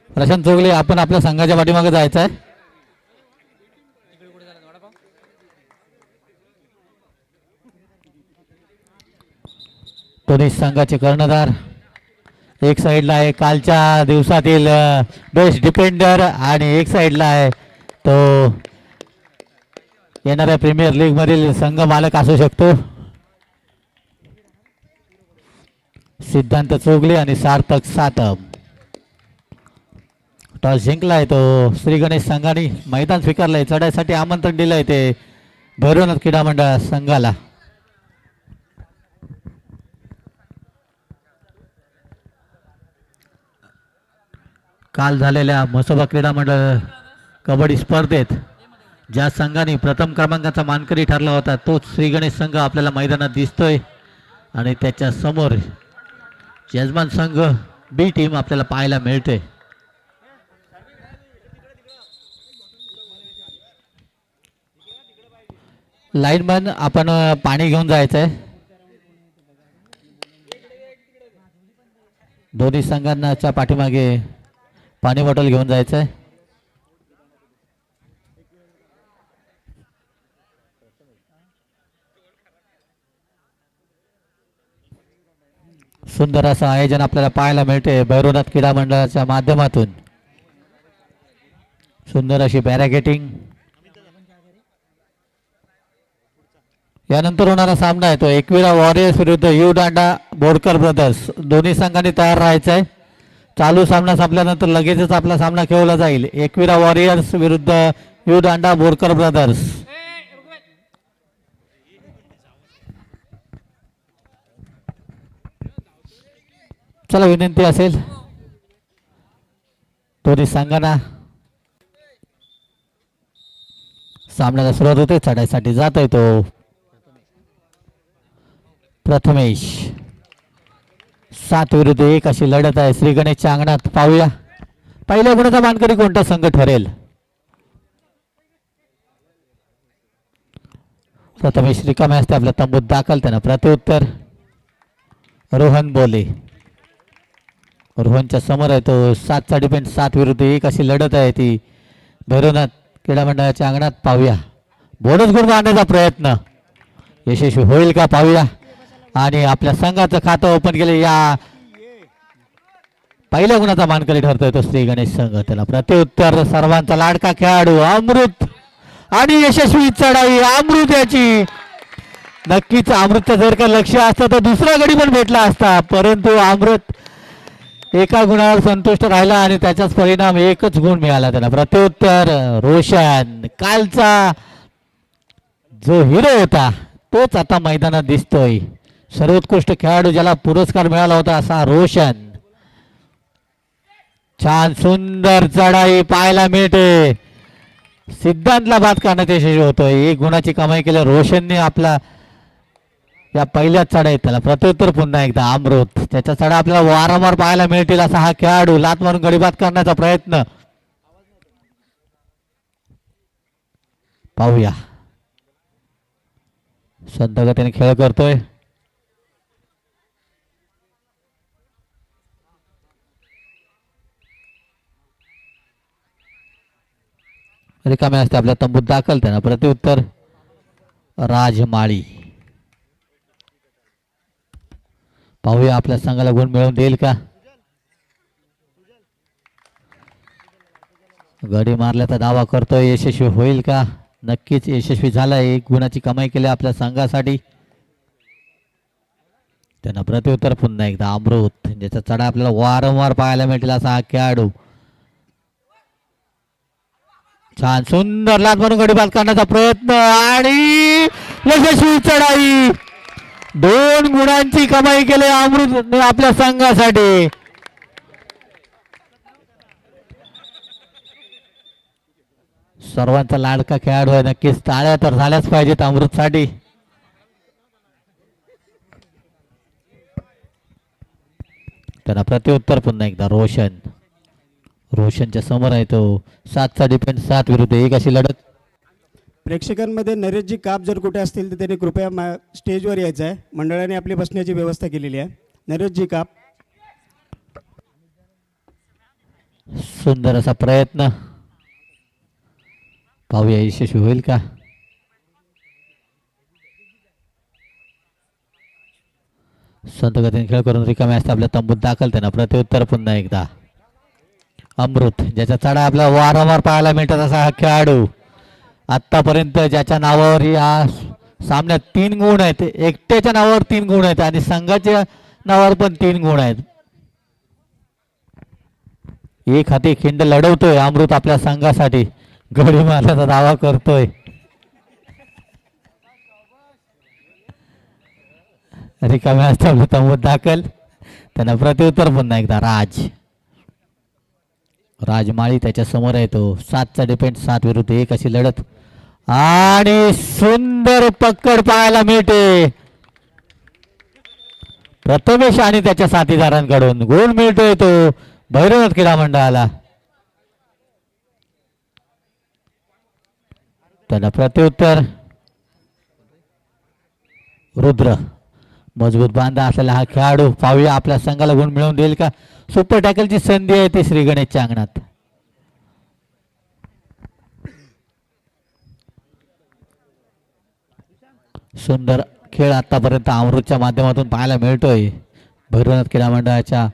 प्रशांत जोगले आपण आपल्या संघाच्या पाठीमागे जायचं आहे. दोन्ही संघाचे कर्णधार एक साइडला आहे कालच्या दिवसातील बेस्ट डिफेंडर आणि एक साइडला आहे तो येणाऱ्या प्रीमियर लीग मधील संघ मालक असू शकतो सिद्धांत चोगले आणि सार्थक सातम. टॉस जिंकलाय तो श्री गणेश संघाने मैदान स्वीकारलंय. चढाईसाठी आमंत्रण दिलंय ते भैरवनाथ क्रीडा मंडळ संघाला. काल झालेल्या म्हसोबा क्रीडा मंडळ कबड्डी स्पर्धेत ज्या संघाने प्रथम क्रमांकाचा मानकरी ठरला होता तोच श्री गणेश संघ आपल्याला मैदानात दिसतोय आणि त्याच्या समोर यजमान संघ बी टीम आपल्याला पाहायला मिळते. लाईनमन आपण पाणी घेऊन जायचंय. दोन्ही संघांच्या पाठीमागे पाणी बॉटल घेऊन जायचंय. सुंदर असं आयोजन आपल्याला पाहायला मिळते भैरवनाथ क्रीडा मंडळाच्या माध्यमातून. सुंदर अशी बॅरिकेडिंग. यानंतर होणारा सामना आहे तो एकविरा वॉरियर्स विरुद्ध यू दांडा बोरकर ब्रदर्स. दोन्ही संघांनी तयार राहायचं आहे. चालू सामना संपल्यानंतर लगेचच आपला सामना खेळवला जाईल. एकविरा वॉरियर्स विरुद्ध यू दांडा बोरकर ब्रदर्स. चला विनंती असेल दोन्ही संघांना सामन्याला सुरुवात होते. चढाईसाठी जातोय तो प्रथमेश. 7 विरुद्ध 1 अशी लढत आहे श्री गणेशच्या अंगणात. पाहूया पहिल्या गुणाचा मानकरी कोणता संघ ठरेल. प्रथमेश रिकामे असते आपल्या तंबूत दाखल. त्यांना प्रत्युत्तर रोहन बोले. रोहनच्या समोर आहे तो 7चा डिफेंड. 7 विरुद्ध 1 अशी लढत आहे ती भैरवनाथ क्रीडा मंडळाच्या अंगणात. पाहूया बोनस गुण मारण्याचा प्रयत्न यशस्वी होईल का पाहूया. आणि आपल्या संघाचं खातं ओपन केले. या पहिल्या गुणाचा मानकरी ठरतोय तो श्री गणेश संघ. त्याला प्रत्युत्तर सर्वांचा लाडका खेळाडू अमृत आणि यशस्वी चढाई अमृत याची. नक्कीच अमृतचं जर का लक्ष असतं तर दुसरा गडी पण भेटला असता परंतु अमृत एका गुणावर संतुष्ट राहिला आणि त्याचाच परिणाम एकच गुण मिळाला त्याला. प्रत्युत्तर रोशन. कालचा जो हिरो होता तोच आता मैदानात दिसतोय. सर्वोत्कृष्ट खेळाडू ज्याला पुरस्कार मिळाला होता असा रोशन. छान सुंदर चढाई पाहायला मिळते. सिद्धांतला बाद करण्यात यशस्वी होतोय. 1 गुणाची कमाई केली रोशनने आपला या पहिल्याच चढाईत. त्याला प्रत्युत्तर पुन्हा एकदा अमृत. त्याच्या चढा आपल्याला वारंवार पाहायला मिळतील असा हा खेळाडू. लात मारून गडीबाद करण्याचा प्रयत्न पाहूया. संत गतीने खेळ करतोय. रिकामे असते आपल्या तंबूत दाखल. त्यांना प्रत्युत्तर राजमाळी. पाहूया आपल्या संघाला गुण मिळवून देईल का. गडी मारल्याचा दावा करतोय. यशस्वी होईल का. नक्कीच यशस्वी झालाय. 1 गुणाची कमाई केली आपल्या संघासाठी. त्यांना प्रत्युत्तर पुन्हा एकदा अमृत. ज्याचा चढा आपल्याला वारंवार पाहायला मिळतील असा हा खेळाडू. छान सुंदर लात मारून गडीबाद करण्याचा प्रयत्न आणि यशस्वी चढाई. 2 गुणांची कमाई केली अमृत आपल्या संघासाठी. सर्वांचा लाडका खेळाडू आहे. नक्कीच टाळ्या तर झाल्याच पाहिजेत अमृतसाठी. त्यांना प्रत्युत्तर पुन्हा एकदा रोशन. रोशनच्या समोर आहे तो 7चा डिफेंड. 7 विरुद्ध 1 अशी लढत. प्रेक्षकांमध्ये नरेशजी काप जर कुठे असतील तर त्यांनी कृपया स्टेजवर यायचं आहे. मंडळाने आपली बसण्याची व्यवस्था केलेली आहे. नरेशजी काप. सुंदर असा प्रयत्न, पाहूया यशस्वी होईल का. संत गतीने खेळ करून रिकाम्या असता आपल्या तंबूत दाखल. त्यांना प्रत्युत्तर पुन्हा एकदा अमृत, ज्याचा चढा आपला वारंवार पाहायला मिळतात असा हा खेळाडू. आतापर्यंत ज्याच्या नावावर या सामन्यात 3 गुण आहेत, एकट्याच्या नावावर 3 गुण आहेत आणि संघाच्या नावावर पण 3 गुण आहेत. एक हाती खिंड लढवतोय अमृत आपल्या संघासाठी, गडी मारण्याचा दावा करतोय. रिकाम्या असता आपलं तंबूत दाखल. त्यांना प्रत्युत्तर पुन्हा एकदा राजमाळी त्याच्या समोर आहे. तो 7चा डिपेंड, 7 विरुद्ध 1 अशी लढत आणि सुंदर पकड पाहायला मिळते. प्रथमेश आणि त्याच्या साथीदारांकडून गुण मिळतोय तो भैरवनाथ क्रीडा मंडळाला. त्याला प्रत्युत्तर रुद्र, मजबूत बांधा असलेला हा खेळाडू. पाहूया आपल्या संघाला गुण मिळवून देईल का. सुपर टॅकलची संधी आहे ती श्री गणेशच्या अंगणात. सुंदर खेळ आतापर्यंत अमृतच्या माध्यमातून पाहायला मिळतोय. भैरवनाथ क्रीडा मंडळाच्या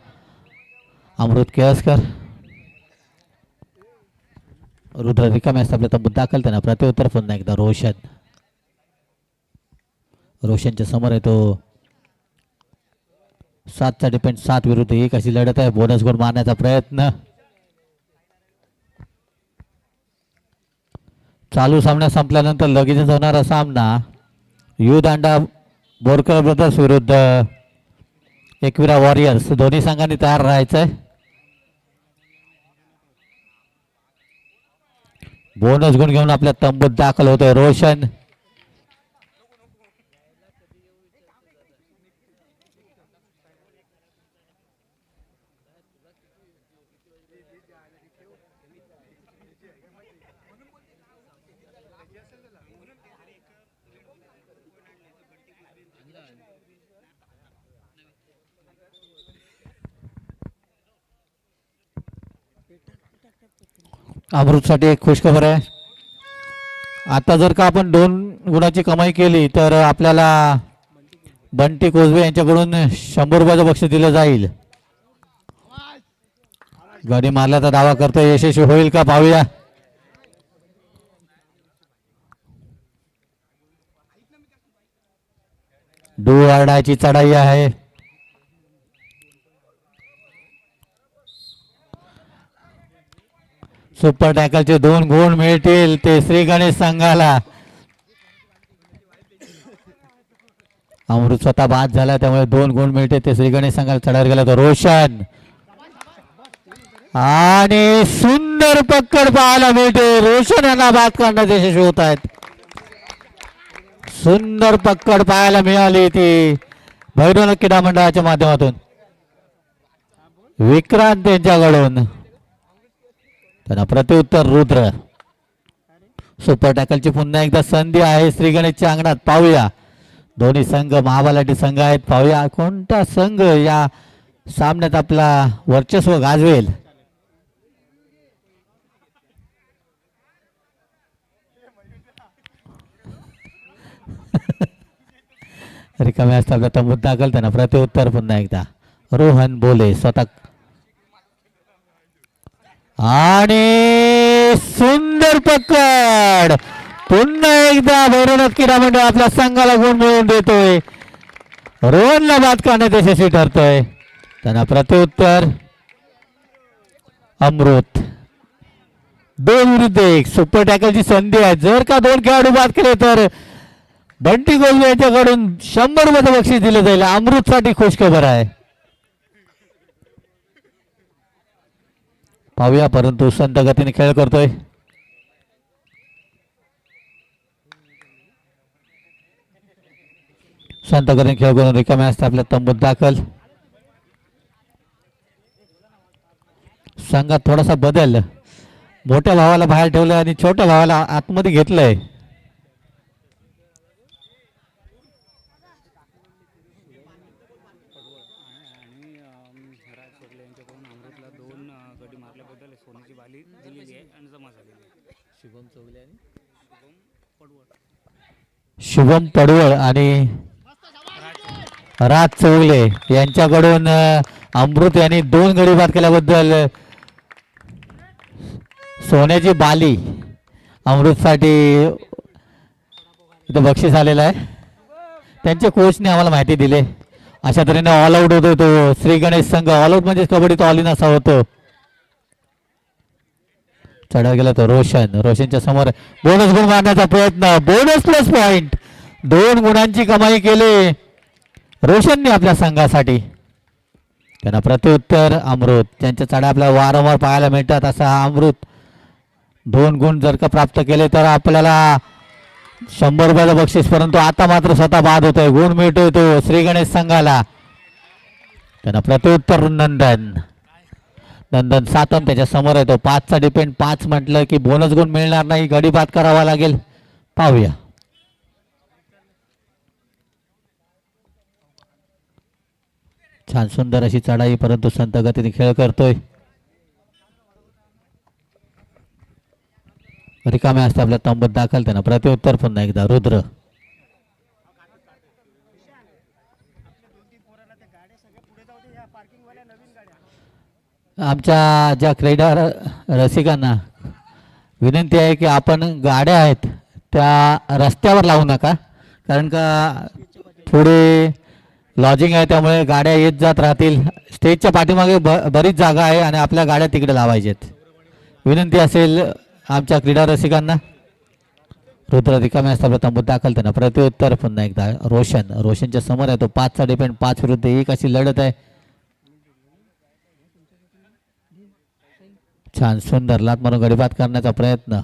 अमृत केळसकर. रुद्र रिकाम्या असता आपल्या तंबूत दाखल. त्यांना प्रत्युत्तर पुन्हा एकदा रोशनच्या समोर आहे तो. 7चा डिपेंड, 7 विरुद्ध 1 अशी लढत आहे. बोनस गुण मारण्याचा प्रयत्न. चालू सामना संपल्यानंतर लगेचच होणारा सामना यू दांडा बोरकर ब्रदर्स विरुद्ध एकविरा वॉरियर्स. दोन्ही संघांनी तयार राहायचंय. बोनस गुण घेऊन आपल्या तंबूत दाखल होतोय रोशन. अमृतसाठी एक खुशखबर आहे. आता जर का आपण 2 गुणाची कमाई केली तर आपल्याला बंटी कोजवे यांच्याकडून 100 रुपयाचं बक्षीस दिलं जाईल. गाडी मारल्याचा दावा करतोय, यशस्वी होईल का पाहूया. डुआरडाची चढाई आहे. सुपर टॅकलचे 2 गुण मिळतील ते श्री गणेश संघाला. अमृत स्वतः बाद झाला त्यामुळे 2 गुण मिळते ते श्री गणेश संघाला. चढावर गेला तो रोशन आणि सुंदर पकड पाहायला मिळते. रोशन यांना बाद करण्यात यशस्वी होत आहेत. सुंदर पकड पाहायला मिळाली ती भैरवनाथ क्रीडा मंडळाच्या माध्यमातून विक्रांत यांच्याकडून. त्यांना प्रत्युत्तर रुद्र. सुपर टॅकलची पुन्हा एकदा संधी आहे श्री गणेशच्या अंगणात. पाहूया दोन्ही संघ महाबलाढ्य संघ आहेत. पाहूया कोणता संघ या सामन्यात आपला वर्चस्व गाजवेल. रिकाम्या असता आपल्या तंबूत दाखल. त्यांना प्रत्युत्तर पुन्हा एकदा रोहन बोले स्वतः आणि सुंदर पकड. पुन्हा एकदा भैरवनाथ क्रीडा मंडळ आपल्या संघाला गुण मिळवून देतोय. रोहनला बाद करण्यात यशस्वी ठरतोय. त्यांना प्रत्युत्तर अमृत. 2 विरुद्ध 1 सुपर टॅकलची संधी आहे. जर का 2 खेळाडू बाद केले तर बंटी गोलवे यांच्याकडून 100 रुपयाचं बक्षीस दिलं जाईल. अमृतसाठी खुशखबर आहे. पाहूया परंतु संत गतीने खेळ करतोय. संत गतीने खेळ करून रिकाम्या असता आपल्या तंबूत दाखल. संघात थोडासा बदल. मोठ्या भावाला बाहेर ठेवलं आणि छोट्या भावाला आतमध्ये घेतलंय. आणि राज सोडले यांच्याकडून अमृतला 2 गडी मारल्याबद्दल सोन्याची बाली दिलेली आहे आणि जमा झालेली आहे. शुभम चौगले शुभम पडवळ आणि राज चौगले यांच्याकडून अमृत यांनी 2 गडी बाद केल्याबद्दल सोन्याची बाली अमृतसाठी इथं बक्षीस आलेलं आहे. त्यांच्या कोचने आम्हाला माहिती दिली. अशा तऱ्हेने ऑल आउट होतो तो श्री गणेश संघ. ऑल आउट म्हणजे कबड्डीत ऑल इन असा होतो. चढा गेला तो रोशनच्या समोर बोनस गुण मारण्याचा प्रयत्न. बोनस प्लस पॉइंट 2 गुणांची कमाई केली रोशनने आपल्या संघासाठी. त्यांना प्रत्युत्तर अमृत ज्यांच्या चढा आपल्याला वारंवार पाहायला मिळतात असा अमृत 2 गुण जर का प्राप्त केले तर आपल्याला 100 रुपयाचं बक्षीस. परंतु आता मात्र स्वतः बाद होतोय. गुण मिळतोय तो श्री गणेश संघाला. त्यांना प्रत्युत्तर नंदन सातम त्याच्या समोर आहे तो. 5चा डिपेंड. 5 म्हटलं की बोनस गुण मिळणार नाही. गडी बाद करावा लागेल. पाहूया. छान सुंदर अशी चढाई परंतु संत गतीने खेळ करतोय. रिकामे असते आपल्या तंबूत दाखल. त्यांना प्रत्युत्तर पुन्हा एकदा रुद्र. आमच्या ज्या क्रीडा रसिकांना विनंती आहे की आपण गाड्या आहेत त्या रस्त्यावर लावू नका. कारण का पुढे लॉजिंग आहे त्यामुळे गाड्या येत जात राहतील. स्टेजच्या पाठीमागे बरीच जागा आहे आणि आपल्या गाड्या तिकडे लावायच्यात. विनंती असेल आमच्या क्रीडा रसिकांना. रुद्र रिकामे असता तंबूत दाखल. त्यांना प्रत्युत्तर पुन्हा एकदा रोशनच्या समोर आहे तो. 5चा डिपेंड. 5 विरुद्ध 1 अशी लढत आहे. छान सुंदर लात मारून गडीबाद करण्याचा प्रयत्न.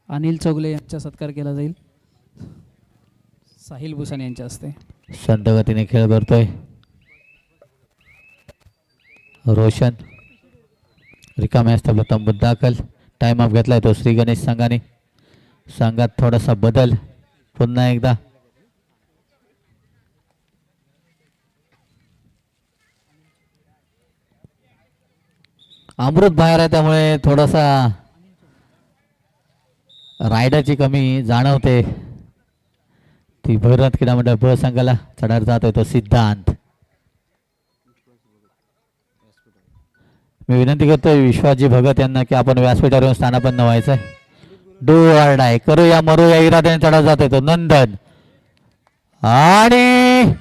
अनिल चौगले यांचा सत्कार केला जाईल. साहिल भूषण यांच्या हस्ते. संत गतीने खेळ करतोय रोशन. रिकामे असता तंबूत दाखल. टाइम ऑफ घेतलाय तो श्री गणेश संघाने. संघात थोडासा बदल पुन्हा एकदा. अमृत बाहेर आहे त्यामुळे थोडासा रायडरची कमी जाणवते. ती भैरवनाथ क्रीडा मंडळ ब संघाला चढायला जातोय तो सिद्धांत. मी विनंती करतोय विश्वासजी भगत यांना की आपण व्यासपीठावर येऊन स्थानापन्न व्हायचंय. डू ऑर डाय करूया मरूया इराद्याने चढायला जातोय तो नंदन. आणि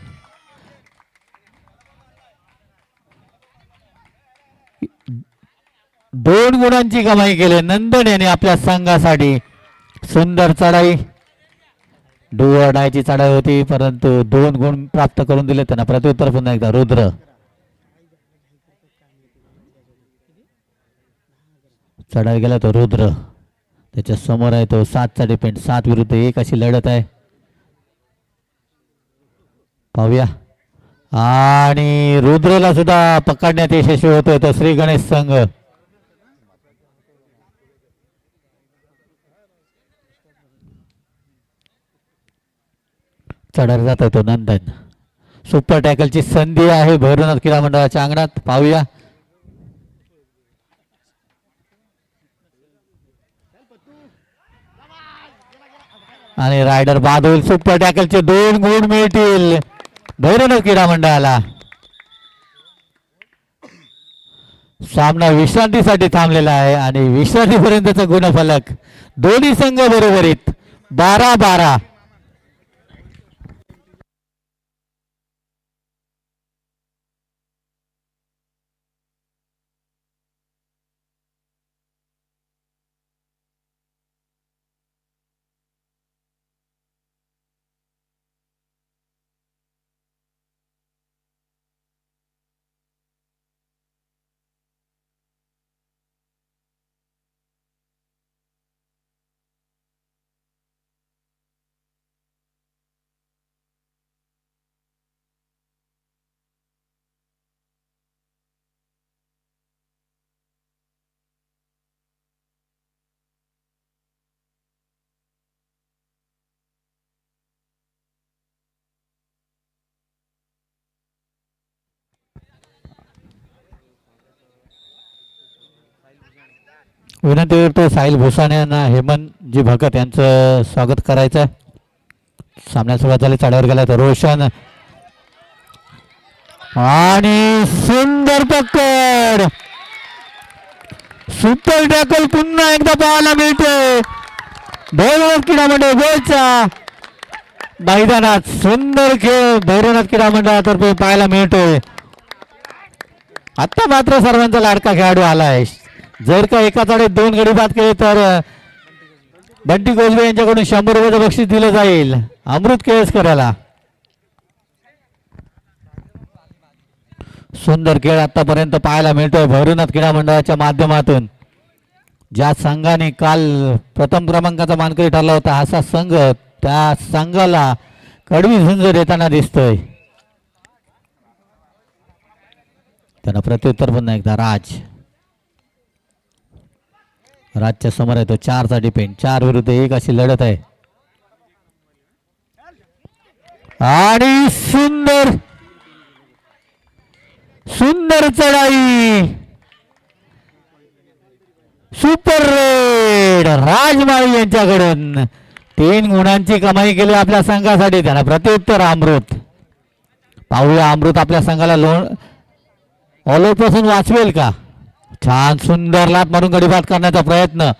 2 गुणांची कमाई केली नंदन याने आपल्या संघासाठी. सुंदर चढाई. डू ऑर डायची चढाई होती परंतु 2 गुण प्राप्त करून दिले. त्यांना प्रत्युत्तर पुन्हा एकदा रुद्र. चढाई गेला तो रुद्र. त्याच्या समोर आहे तो 7चा डिपेंड. 7 विरुद्ध 1 अशी लढत आहे. पाहूया. आणि रुद्रला सुद्धा पकडण्यात यशस्वी होतोय तो श्री गणेश संघ. चढायला जातोय तो नंदन. सुपर टॅकलची संधी आहे भैरवनाथ क्रीडा मंडळाच्या अंगणात. पाहूया. आणि रायडर बाद होईल. सुपर टॅकलचे 2 गुण मिळतील भैरवनाथ क्रीडा मंडळाला. सामना विश्रांतीसाठी थांबलेला आहे आणि विश्रांतीपर्यंतचा गुणफलक दोन्ही संघ बरोबरीत 12-12. विनंती करतो साहिल भुसाणे यांना हेमंतजी भगत यांचं स्वागत करायचं आहे. सामन्यात सुरुवात झाली, चढावर गेला तर रोशन आणि सुंदर पकड, सुपर टॅकल पुन्हा एकदा पाहायला मिळते. भैरवनाथ क्रीडा मंडळ गोलचा मैदानात सुंदर खेळ भैरवनाथ क्रीडा मंडळातर्फे पाहायला मिळतोय. आता मात्र सर्वांचा लाडका खेळाडू आलाय. जर का एकाच आडे 2 गडी बाद केले तर बंटी कोजवे यांच्याकडून 100 रुपयाचं बक्षीस दिलं जाईल अमृत केळसकराला. सुंदर खेळ आतापर्यंत पाहायला मिळतोय भैरवनाथ क्रीडा मंडळाच्या माध्यमातून. ज्या संघाने काल प्रथम क्रमांकाचा मानकरी ठरला होता असा संघ त्या संघाला कडवी झुंज देताना दिसतोय. त्यांना प्रत्युत्तर पुन्हा एकदा राजच्या समोर आहे तो 4चा डिपेंड. 4 विरुद्ध 1 अशी लढत आहे. आणि सुंदर सुंदर चढाई, सुपर रेड राजमाळी यांच्याकडून 3 गुणांची कमाई केली आपल्या संघासाठी. त्यांना प्रत्युत्तर अमृत. पाहूया अमृत आपल्या संघाला ऑलआउट पासून वाचवेल का. छान सुंदर लात मारून गडीबाद करण्याचा प्रयत्न.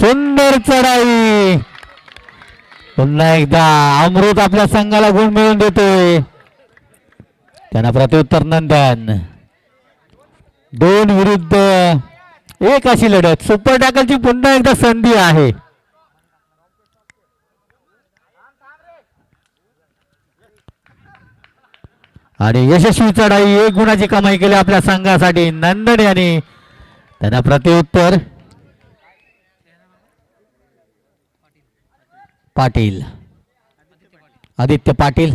सुंदर चढाई, पुन्हा एकदा अमृत आपल्या संघाला गुण मिळवून देतोय. त्यांना प्रत्युत्तर नंदन. 2 विरुद्ध 1 अशी लढत. सुपर टॅकलची पुन्हा एकदा संधी आहे. आणि यशस्वी चढाई 1 गुणाची कमाई केली आपल्या संघासाठी नंदन यांनी. त्यांना प्रत्युत्तर पाटील, आदित्य पाटील,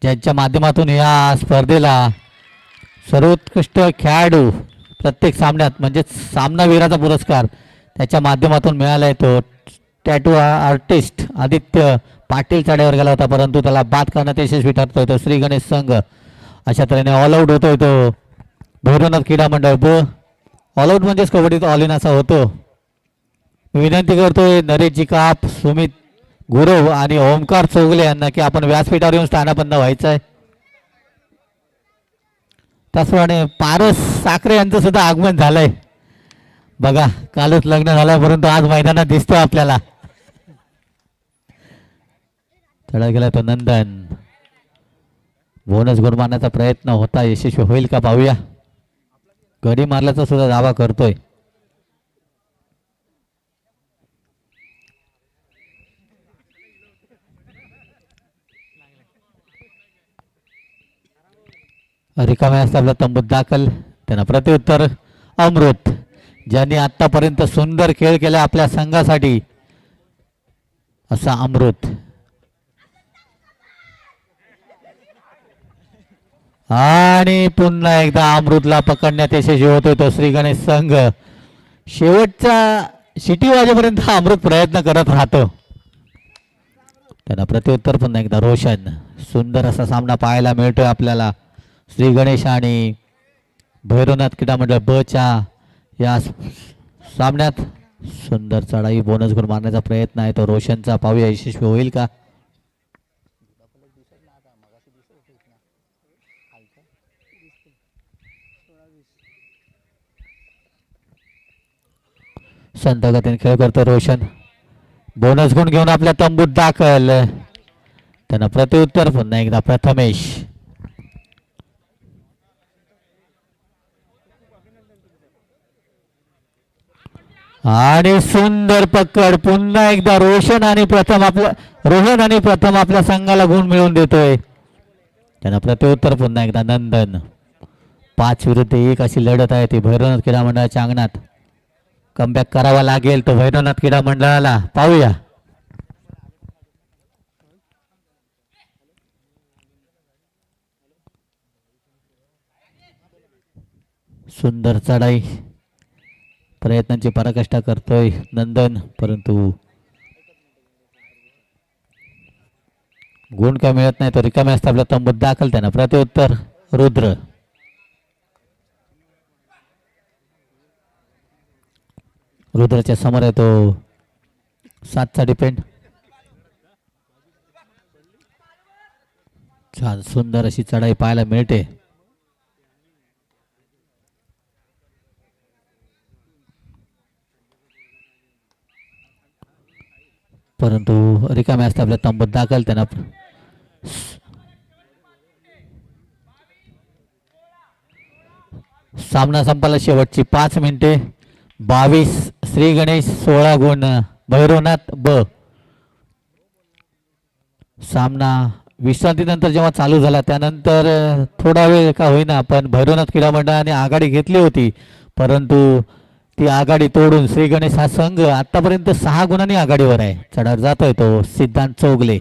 ज्यांच्या माध्यमातून या स्पर्धेला सर्वोत्कृष्ट खेळाडू प्रत्येक सामन्यात म्हणजे सामनावीराचा पुरस्कार त्याच्या माध्यमातून मिळाला आहे. तो टॅटू आर्टिस्ट आदित्य पाटील चढाईवर गेला होता परंतु त्याला बाद करण्यात यशस्वी ठरतोय तो श्री गणेश संघ. अशा तऱ्हेने ऑल आउट होतोय तो भैरवनाथ क्रीडा मंडळ. ऑल आउट म्हणजेच कबड्डीत ऑल इन असा होतो. विनंती करतोय नरेशजी काप, सुमित गुरव आणि ओमकार चौगले यांना की आपण व्यासपीठावर येऊन स्थानापन्न व्हायचं आहे. त्याचप्रमाणे पारस साखरे यांचं सुद्धा आगमन झालंय. बघा कालच लग्न झालंय परंतु आज मैदानात दिसतोय आपल्याला. चढा गेला तो नंदन. बोनस गुण मारण्याचा प्रयत्न होता, यशस्वी होईल का पाहूया. गडी मारल्याचा सुद्धा दावा करतोय. रिकाम्या असता आपला तंबूत दाखल. त्यांना प्रत्युत्तर अमृत, ज्यांनी आतापर्यंत सुंदर खेळ केला आपल्या संघासाठी असा अमृत. आणि पुन्हा एकदा अमृतला पकडण्यात यशस्वी होतोय तो श्री गणेश संघ. शेवटच्या शिटी वाजेपर्यंत अमृत प्रयत्न करत राहतो. त्यांना प्रत्युत्तर पुन्हा एकदा रोशन. सुंदर असा सामना पाहायला मिळतोय आपल्याला. श्री गणेश आणि भैरवनाथ क्रीडा मंडळ ब च्या या सामन्यात सुंदर चढाई, बोनस गुण मारण्याचा प्रयत्न आहे तो रोशनचा. पाहूया यशस्वी होईल का. संत गतीने खेळ करतो रोशन. बोनस गुण घेऊन आपल्या तंबूत दाखल. त्यांना प्रत्युत्तर पुन्हा एकदा प्रथमेश. आणि सुंदर पकड, पुन्हा एकदा रोहन आणि प्रथम आपल्या संघाला गुण मिळवून देतोय. त्यांना प्रत्युत्तर पुन्हा एकदा नंदन. 5 विरुद्ध 1 अशी लढत आहे ती भैरवनाथ क्रीडा मंडळाच्या अंगणात. कमबॅक करावा लागेल तो भैरवनाथ क्रीडा मंडळाला. पाहूया. सुंदर चढाई, प्रयत्नांची पराकाष्ठा करतोय नंदन परंतु गुण काय मिळत नाही तो रिकाम्या असता आपल्या तंबूत दाखल. त्यांना प्रत्युत्तर रुद्र. रुद्राच्या समोर आहे तो 7चा डिपेंड. छान सुंदर अशी चढाई पाहायला मिळते. परंतु रिकाम्या असते आपल्या तंबूत दाखल. त्यांना सामना संपला. शेवटची 5 मिनिटे. 22 श्री गणेश, 16 गुण भैरवनाथ ब. सामना विश्रांतीनंतर जेव्हा चालू झाला त्यानंतर थोडा वेळ का होईना पण भैरवनाथ क्रीडा मंडळाने आघाडी घेतली होती, परंतु ती आघाडी तोडून श्री गणेश हा संघ आतापर्यंत 6 गुणांनी आघाडीवर आहे. चढावर जातोय तो सिद्धांत चौगले.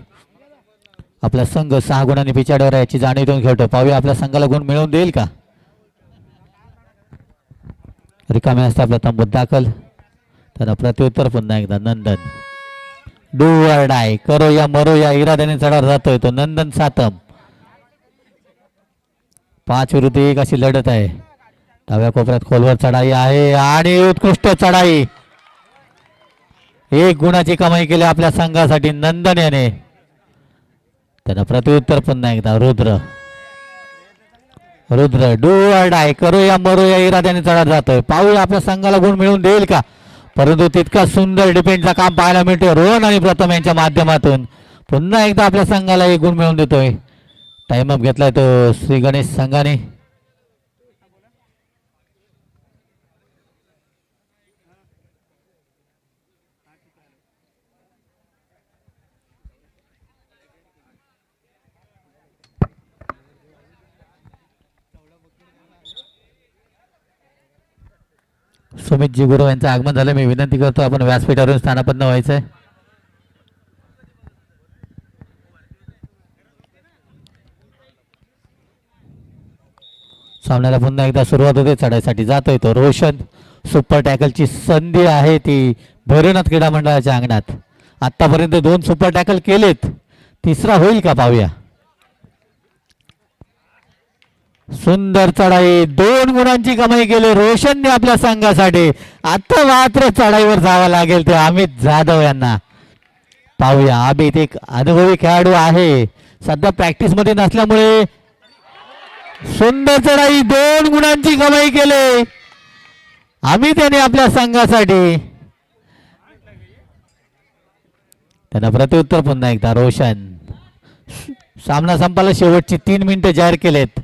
आपला संघ 6 गुणांनी पिछाडीवर आहे याची जाणीव देऊन खेळतो. पाहूया आपल्या संघाला गुण मिळवून देईल का. रिकामे असते आपला तंबूत दाखल. त्याला प्रत्युत्तर पुन्हा एकदा नंदन. डू ऑर डाय, करो या मरो या इराद्याने चढावर जातोय तो नंदन सातम. 5 विरुद्ध 1 अशी लढत आहे. डाव्या कोपऱ्यात खोलवर चढाई आहे आणि उत्कृष्ट चढाई. 1 गुणाची कमाई केली आपल्या संघासाठी नंदन याने. त्याला प्रत्युत्तर पुन्हा एकदा Rudra. Rudra do or die, करो या मरो या इराद्याने चढावर जातोय. पाहूया आपल्या संघाला गुण मिळवून देईल का. परंतु तितका सुंदर डिफेन्सचा काम पाहायला मिळतोय रोहन आणि प्रथम यांच्या माध्यमातून. पुन्हा एकदा आपल्या संघाला 1 गुण मिळवून देतोय. टाइम अप घेतलाय तो श्री गणेश संघाने. सुमितजी गुरु यांचं आगमन झालं. मी विनंती करतो आपण व्यासपीठावरून स्थानापन्न व्हायचंय. सामन्याला पुन्हा एकदा सुरुवात होते. चढाईसाठी जातोय तो रोशन. सुपर टॅकलची संधी आहे ती भैरवनाथ क्रीडा मंडळाच्या अंगणात. आतापर्यंत 2 सुपर टॅकल केलेत, तिसरा होईल का पाहूया. सुंदर चढाई, 2 गुणांची कमाई केली रोशनने आपल्या संघासाठी. आता मात्र चढाईवर जावं लागेल ते अमित जाधव यांना. पाहूया. अमित एक अनुभवी खेळाडू आहे, सध्या प्रॅक्टिस मध्ये नसल्यामुळे. सुंदर चढाई, 2 गुणांची कमाई केली अमित याने आपल्या संघासाठी. त्यांना प्रत्युत्तर पुन्हा एकदा रोशन. सामना संपायला शेवटची 3 मिनिटं जाहीर केलेत.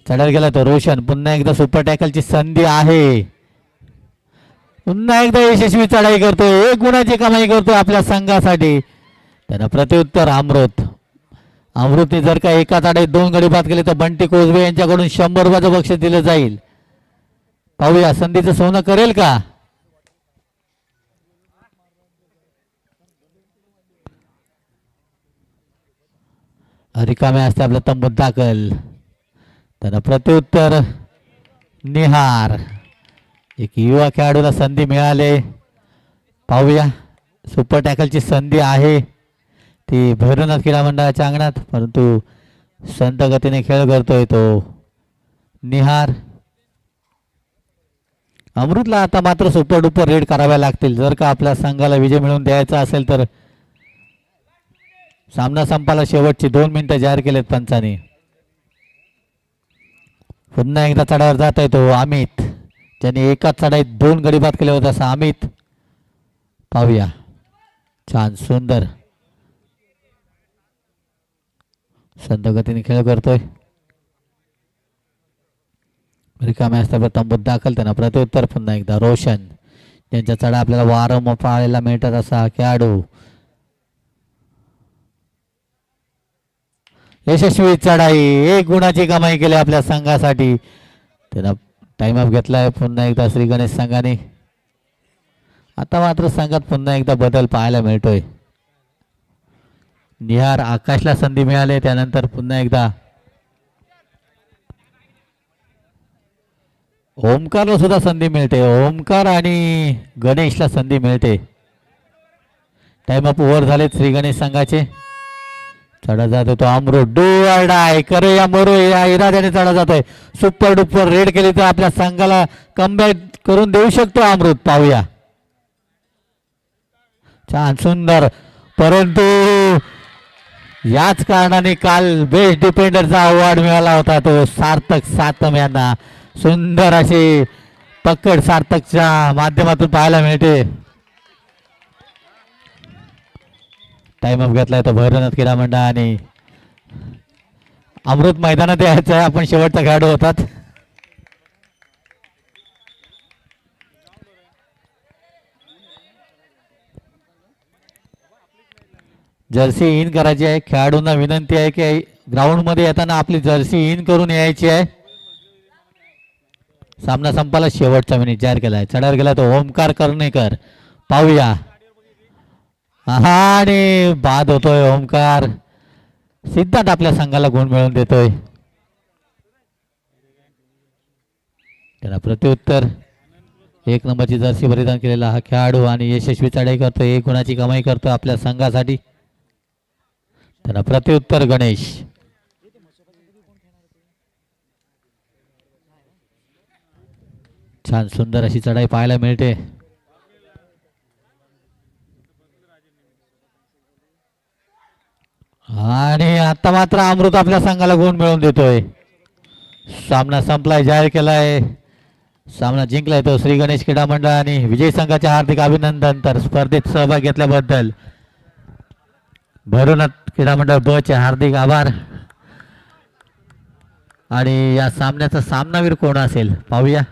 चढायला गेला तो रोशन. पुन्हा एकदा सुपर टॅकलची संधी आहे. पुन्हा एकदा यशस्वी चढाई करतोय, 1 गुणाची कमाई करतोय आपल्या संघासाठी. त्यांना प्रत्युत्तर अमृत. अमृतने जर का एका चढाईत 2 गडी बाद केले तर बंटी कोसबे यांच्याकडून 100 रुपयाचं बक्षीस दिलं जाईल. पाहूया संधीचं सोनं करेल का. रिकामे असते आपल्या तंबूत दाखल. त्यांना प्रत्युत्तर निहार. एक युवा खेळाडूला संधी मिळाले. पाहूया. सुपर टॅकलची संधी आहे ती भैरवनाथ क्रीडा मंडळाच्या अंगणात, परंतु संत गतीने खेळ करतोय तो निहार. अमृतला आता मात्र सुपर डुपर रेड कराव्या लागतील जर का आपल्या संघाला विजय मिळवून द्यायचा असेल तर. सामना संपायला शेवटची 2 मिनिटं जाहीर केलेत पंचांनी. पुन्हा एकदा चढावर जात आहे तो अमित, ज्याने एकाच चढाईत 2 गडी बाद केले होते असा अमित. पाहूया. छान सुंदर संत गतीने खेळ करतोय. रिकाम्या असता तंबूत दाखल. त्यांना प्रत्युत्तर पुन्हा एकदा रोशन, ज्यांच्या चढा आपल्याला वारंवार पाहायला मिळतात असा खेळाडू. यशस्वी चढाई, 1 गुणाची कमाई केली आपल्या संघासाठी. त्यांना टाइम अप घेतलाय पुन्हा एकदा श्री गणेश संघाने. आता मात्र संघात पुन्हा एकदा बदल पाहायला मिळतोय. निहार आकाशला संधी मिळाली, त्यानंतर पुन्हा एकदा ओमकारला सुद्धा संधी मिळते. ओमकार आणि गणेशला संधी मिळते. टाइम अप ओव्हर झालेत श्री गणेश संघाचे. चढा जातो तो अमृत डू ऑर डाय करे या मरो या इराद्याने चढा जातोय. सुपर डुपर रेड केली तर आपल्या संघाला कमबॅक करून देऊ शकतो अमृत. पाहूया. छान सुंदर, परंतु याच कारणाने काल बेस्ट डिफेंडरचा अवॉर्ड मिळाला होता तो सार्थक सातम यांना. सुंदर अशी पकड सार्थकच्या माध्यमातून पाहायला मिळते. टाइम अप घेतलाय तो भैरवनाथ क्रीडा मंडळ आणि अमृत मैदानात यायचं आहे. आपण शेवटचा खेळाडू होतात. जर्सी इन करायची आहे. खेळाडूंना विनंती आहे की ग्राउंड मध्ये येताना आपली जर्सी इन करून यायची आहे. सामना संपाला शेवटचा मिनिट जाहीर केलाय. चढावर गेला तो ओमकार कर्णेकर. पाहूया. आणि बाद होतोय ओमकार. सिद्धांत आपल्या संघाला गुण मिळवून देतोय. त्याला प्रत्युत्तर 1 नंबरची जर्सी परिधान केलेला हा खेळाडू आणि यशस्वी चढाई करतो. 1 गुणाची कमाई करतो आपल्या संघासाठी. त्याला प्रत्युत्तर गणेश. छान सुंदर अशी चढाई पाहायला मिळते. आणि आता मात्र अमृत आपल्या संघाला गुण मिळवून देतोय. सामना संपलाय, जाहीर केलाय. सामना जिंकलाय तो श्री गणेश क्रीडा मंडळ आणि विजय संघाचे हार्दिक अभिनंदन. तर स्पर्धेत सहभाग घेतल्याबद्दल भैरवनाथ क्रीडा मंडळ ब चे हार्दिक आभार. आणि या सामन्याचा सामनावीर कोण असेल पाहूया.